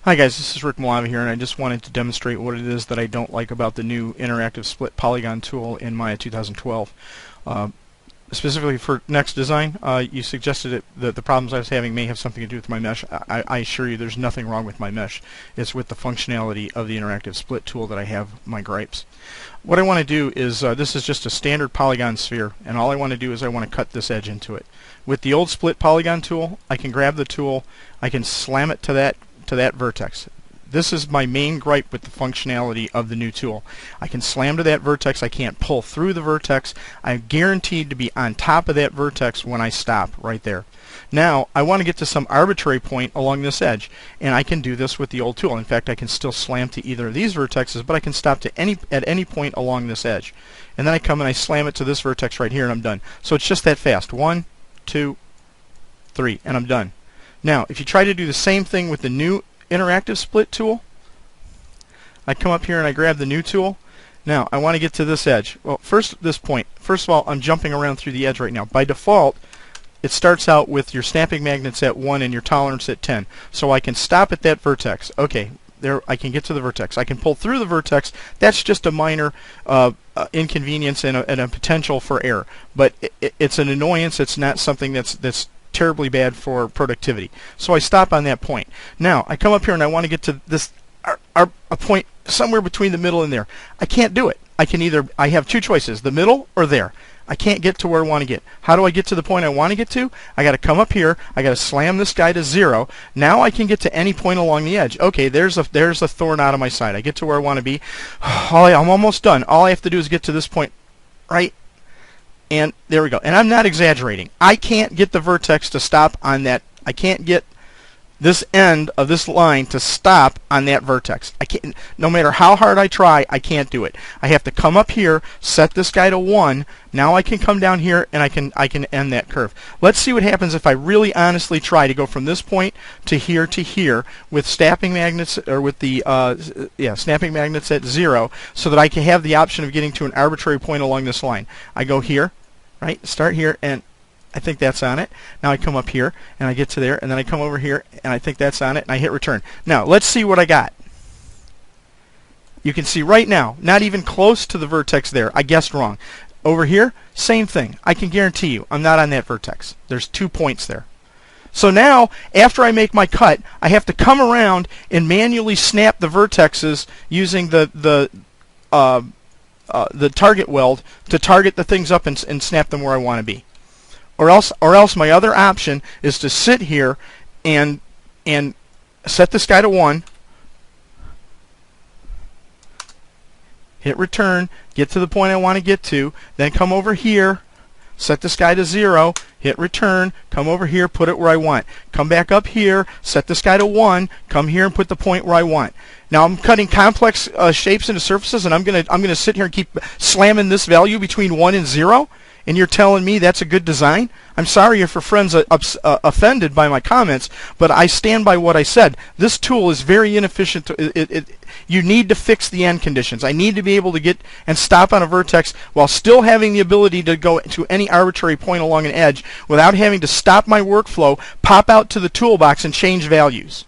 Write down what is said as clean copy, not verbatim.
Hi guys, this is Rick Malava here, and I just wanted to demonstrate what it is that I don't like about the new interactive split polygon tool in Maya 2012. Specifically for next design, you suggested that the problems I was having may have something to do with my mesh. I assure you there's nothing wrong with my mesh. It's with the functionality of the interactive split tool that I have my gripes. What I want to do is, this is just a standard polygon sphere, and all I want to do is I want to cut this edge into it. With the old split polygon tool, I can grab the tool, I can slam it to that vertex. This is my main gripe with the functionality of the new tool. I can slam to that vertex, I can't pull through the vertex. I'm guaranteed to be on top of that vertex when I stop right there. Now I want to get to some arbitrary point along this edge, and I can do this with the old tool. In fact, I can still slam to either of these vertexes, but I can stop to at any point along this edge. And then I come and I slam it to this vertex right here, and I'm done. So it's just that fast. 1, 2, 3, and I'm done. Now, if you try to do the same thing with the new interactive split tool, I come up here and I grab the new tool. Now, I want to get to this edge. Well, first this point. First of all, I'm jumping around through the edge right now. By default, it starts out with your snapping magnets at 1 and your tolerance at 10. So I can stop at that vertex. Okay, there I can get to the vertex. I can pull through the vertex. That's just a minor inconvenience and a potential for error. But it's an annoyance. It's not something that's terribly bad for productivity. So I stop on that point. Now I come up here and I want to get to this a point somewhere between the middle and there. I can't do it. I have two choices, the middle or there. I can't get to where I want to get. How do I get to the point I want to get to? I got to come up here, I got to slam this guy to 0. Now I can get to any point along the edge. Okay, there's a thorn out of my side. I get to where I want to be. I'm almost done. All I have to do is get to this point right. And there we go. And I'm not exaggerating. I can't get the vertex to stop on that. I can't get this end of this line to stop on that vertex. I can't. No matter how hard I try, I can't do it. I have to come up here, set this guy to 1. Now I can come down here and I can end that curve. Let's see what happens if I really honestly try to go from this point to here with snapping magnets, or with the snapping magnets at 0, so that I can have the option of getting to an arbitrary point along this line. I go here, right? Start here, and I think that's on it. Now I come up here and I get to there, and then I come over here and I think that's on it, and I hit return. Now let's see what I got. You can see right now, not even close to the vertex there. I guessed wrong. Over here, same thing. I can guarantee you I'm not on that vertex. There's 2 points there. So now, after I make my cut, I have to come around and manually snap the vertexes using the target weld to target the things up and snap them where I want to be. Or else my other option is to sit here and set this guy to 1, hit return, get to the point I want to get to, then come over here, set this guy to 0, hit return, come over here, put it where I want. Come back up here, set this guy to 1, come here and put the point where I want. Now I'm cutting complex shapes into surfaces, and I'm gonna sit here and keep slamming this value between 1 and 0. And you're telling me that's a good design? I'm sorry if your friends are offended by my comments, but I stand by what I said. This tool is very inefficient. You need to fix the end conditions. I need to be able to get and stop on a vertex while still having the ability to go to any arbitrary point along an edge without having to stop my workflow, pop out to the toolbox, and change values.